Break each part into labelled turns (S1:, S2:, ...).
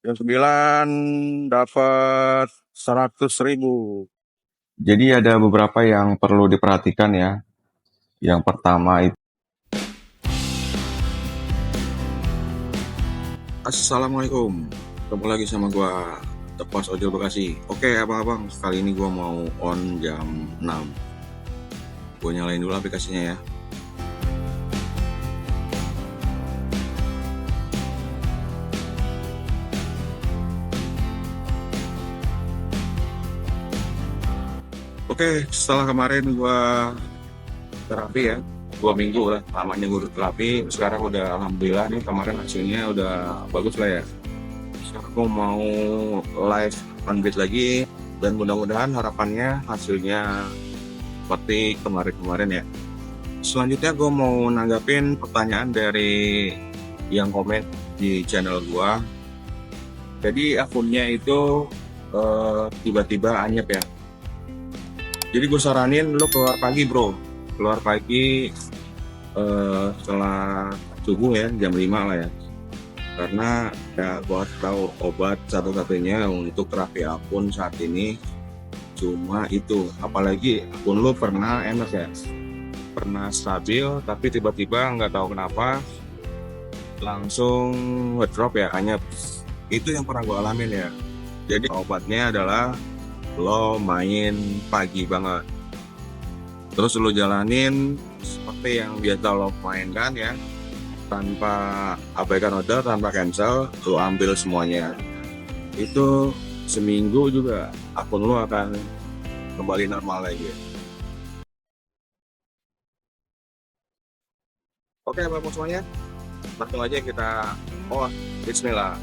S1: Yang 9 dapat 100.000.
S2: Jadi ada beberapa yang perlu diperhatikan ya. Yang pertama itu
S1: Assalamualaikum. Ketemu lagi sama gua Tepas Ojol Bekasi. Oke, abang-abang, kali ini gua mau on jam 6. Gua nyalain dulu aplikasinya ya. Oke, setelah kemarin gua terapi ya, 2 minggu lah lamanya gue terapi. Sekarang udah alhamdulillah nih, kemarin hasilnya udah bagus lah ya. Sekarang gue mau live on-beat lagi, dan mudah-mudahan harapannya hasilnya seperti kemarin-kemarin ya. Selanjutnya gue mau nanggapin pertanyaan dari yang komen di channel gue. Jadi akunnya itu tiba-tiba anyep ya. Jadi gue saranin lo keluar pagi bro, keluar pagi setelah subuh ya, jam 5 lah ya. Karena ya gua tahu obat satu-satunya untuk terapi akun saat ini cuma itu. Apalagi akun lo pernah enak ya, pernah stabil, tapi tiba-tiba nggak tahu kenapa langsung ngedrop ya, hanya itu yang pernah gua alamin ya. Jadi obatnya adalah lo main pagi banget, terus lo jalanin seperti yang biasa lo mainkan ya, tanpa abaikan order, tanpa cancel, lo ambil semuanya. Itu seminggu juga akun lo akan kembali normal lagi. Oke bapak semuanya, langsung aja kita bismillah.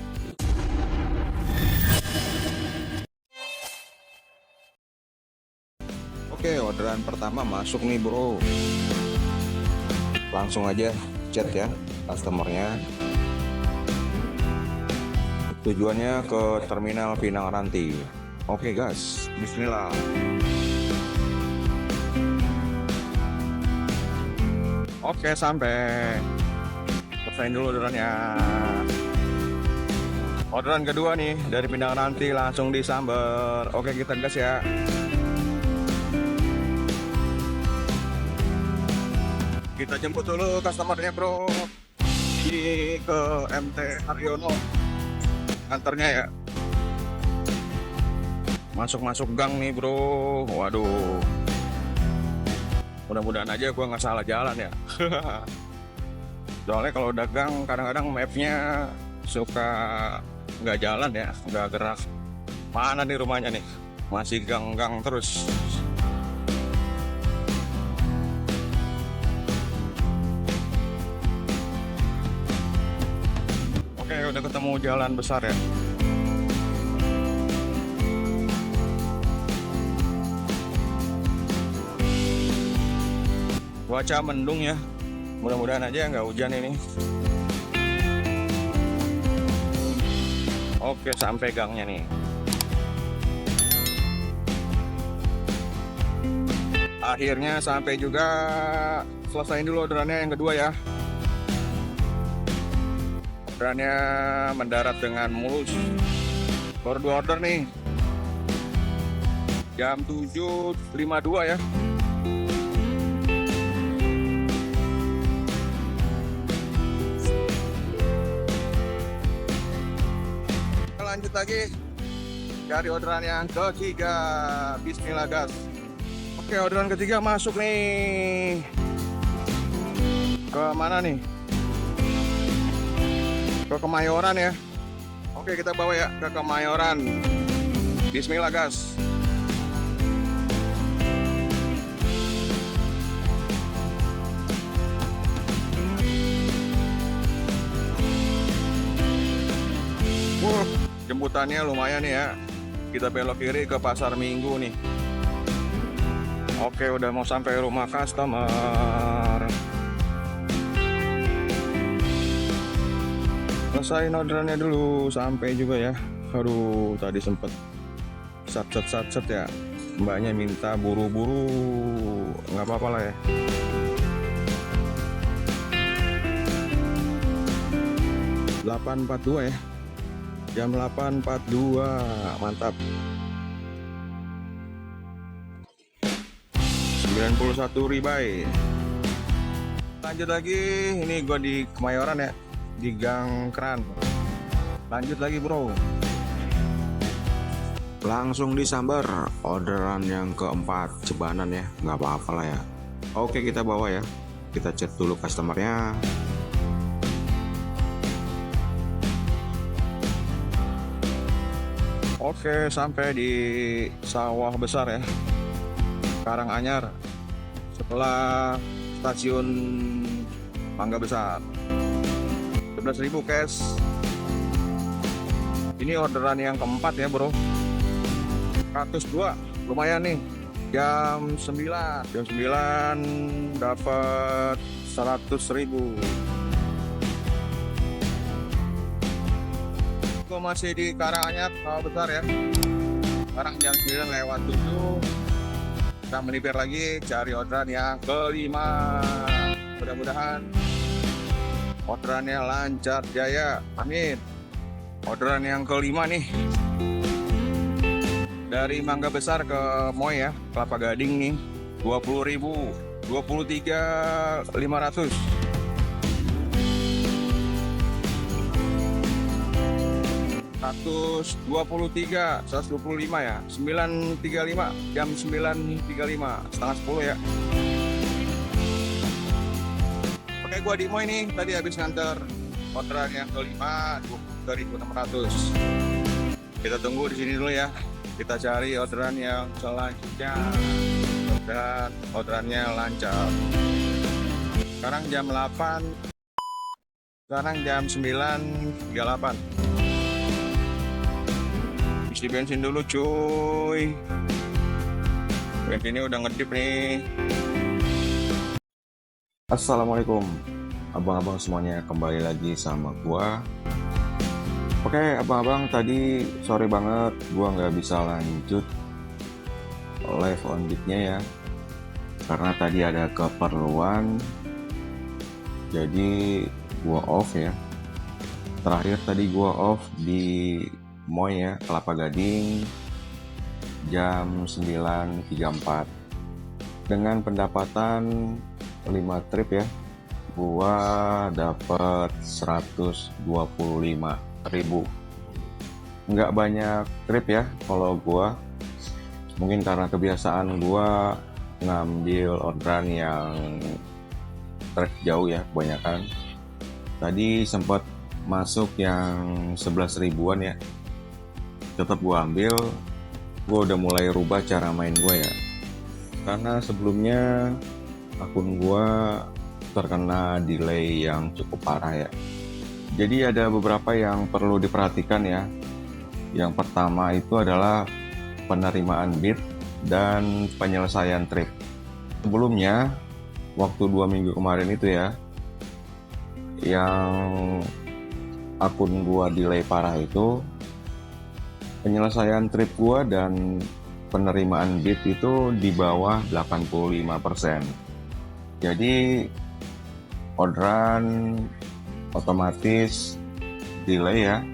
S1: Oke, orderan pertama masuk nih bro. Langsung aja chat ya customernya. Tujuannya ke Terminal Pinang Ranti. Oke guys, bismillah. Oke, sampai. Selesai dulu orderannya. Orderan kedua nih dari Pinang Ranti langsung disamber. Oke, kita gas ya. Kita jemput dulu customernya bro, ke MT Haryono antarnya ya. Masuk gang nih bro. Waduh, mudah-mudahan aja gua nggak salah jalan ya. Soalnya kalau dagang kadang-kadang mapnya suka nggak jalan ya, nggak gerak. Mana nih rumahnya nih, masih gang-gang terus. Udah ketemu jalan besar ya. Cuaca mendung ya, mudah-mudahan aja nggak hujan ini. Oke, sampai gangnya nih. Akhirnya sampai juga. Selesaiin dulu orderannya yang kedua ya. Orderannya mendarat dengan mulus. Baru 2 order nih. Jam 7.52 ya. Lanjut lagi cari orderan yang ketiga. Bismillah gas. Oke, orderan ketiga masuk nih. Ke mana nih? Ke Kemayoran ya. Oke, kita bawa ya ke Kemayoran. Bismillah gas. Jemputannya lumayan nih ya. Kita belok kiri ke Pasar Minggu nih. Oke, udah mau sampai rumah customer. Selesaiin orderannya dulu, sampai juga ya. Aduh, tadi sempet sat ya. Mbaknya minta buru-buru, nggak apa-apa lah ya. 842 ya. Jam 8.42, mantap. 91 ribai. Lanjut lagi, ini gua di Kemayoran ya, di Gang Kran. Lanjut lagi bro. Langsung disambar orderan yang keempat, cebanan ya, nggak apa-apa lah ya. Oke, kita bawa ya, kita chat dulu customernya. Oke, sampai di sawah besar ya, Karanganyar, setelah stasiun Mangga Besar. 11.000 cash. Ini orderan yang keempat ya bro, 102, lumayan nih. Jam 9 dapat 100.000. Gue masih di Karanganyar, sawah besar ya. Sekarang jam 9:07. Kita melipir lagi cari orderan yang kelima. Mudah-mudahan orderannya lancar jaya, amin. Orderan yang kelima nih, dari Mangga Besar ke Moy ya, Kelapa Gading nih, 20.000, 23.500. Ratus 125 ya, 9.35, jam 9.35, setengah 10 ya. Oke, gua di Moy nih, tadi habis nganter orderan yang kelima, 23.600. Kita tunggu di sini dulu ya. Kita cari orderan yang selanjutnya dan orderannya lancar. Sekarang jam 8. Sekarang jam 9.38. Isi bensin dulu cuy. Bensinnya udah ngedip nih. Assalamualaikum abang-abang semuanya, kembali lagi sama gua. Oke abang-abang, tadi sorry banget gua nggak bisa lanjut live on beatnya ya, karena tadi ada keperluan, jadi gua off ya. Terakhir tadi gua off di Moy ya, Kelapa Gading, jam 9.34 dengan pendapatan 5 trip ya. Gua dapet 125.000. Nggak banyak trip ya kalau gua, mungkin karena kebiasaan gua ngambil orderan yang trip jauh ya kebanyakan. Tadi sempat masuk yang 11 ribuan ya, tetap gua ambil. Gua udah mulai rubah cara main gua ya, karena sebelumnya akun gua terkena delay yang cukup parah ya. Jadi ada beberapa yang perlu diperhatikan ya. Yang pertama itu adalah penerimaan bid dan penyelesaian trip. Sebelumnya waktu 2 minggu kemarin itu ya, yang akun gua delay parah itu, penyelesaian trip gua dan penerimaan bid itu di bawah 85%. Jadi orderan otomatis delay ya,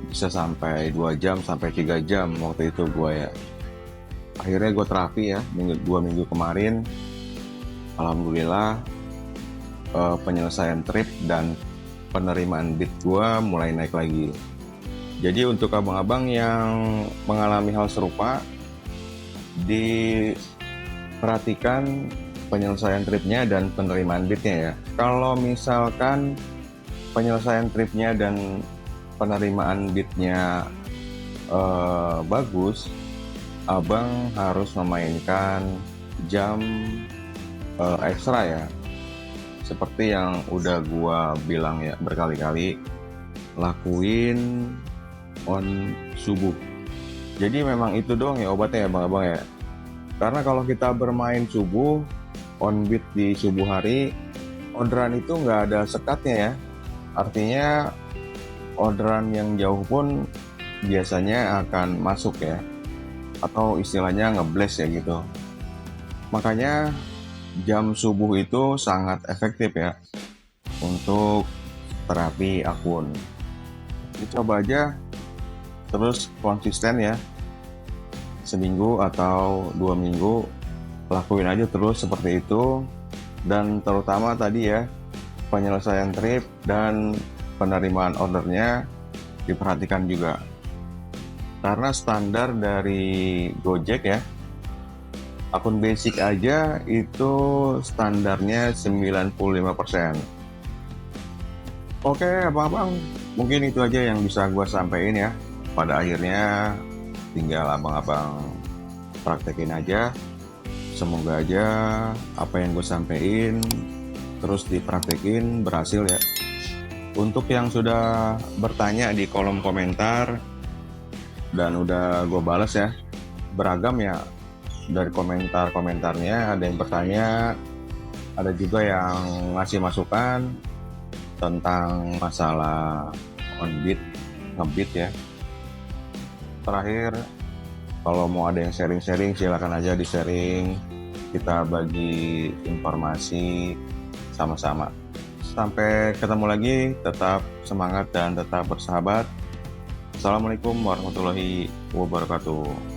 S1: bisa sampai 2 jam sampai 3 jam waktu itu gua ya. Akhirnya gue terapi ya, 2 minggu kemarin. Alhamdulillah penyelesaian trip dan penerimaan bid gua mulai naik lagi. Jadi untuk abang-abang yang mengalami hal serupa, diperhatikan penyelesaian tripnya dan penerimaan bidnya ya. Kalau misalkan penyelesaian tripnya dan penerimaan bidnya bagus, abang harus memainkan jam ekstra ya, seperti yang udah gua bilang ya berkali-kali, lakuin on subuh. Jadi memang itu doang ya obatnya ya bang-abang ya, karena kalau kita bermain subuh on beat di subuh hari, orderan itu nggak ada sekatnya ya. Artinya orderan yang jauh pun biasanya akan masuk ya, atau istilahnya ngeblast ya gitu. Makanya jam subuh itu sangat efektif ya untuk terapi akun. Dicoba aja
S2: terus konsisten ya, seminggu atau 2 minggu lakuin aja terus seperti itu. Dan terutama tadi ya, penyelesaian trip dan penerimaan ordernya diperhatikan juga, karena standar dari Gojek ya, akun basic aja itu standarnya 95%. Oke abang-abang, mungkin itu aja yang bisa gue sampaikan ya. Pada akhirnya tinggal abang-abang praktekin aja. Semoga aja apa yang gue sampaikan terus dipraktekin berhasil ya. Untuk yang sudah bertanya di kolom komentar dan udah gue balas ya, beragam ya dari komentarnya. Ada yang bertanya, ada juga yang ngasih masukan tentang masalah on-beat, nge-beat ya. Terakhir, kalau mau ada yang sharing-sharing silakan aja di-sharing, kita bagi informasi sama-sama. Sampai ketemu lagi, tetap semangat dan tetap bersahabat. Assalamualaikum warahmatullahi wabarakatuh.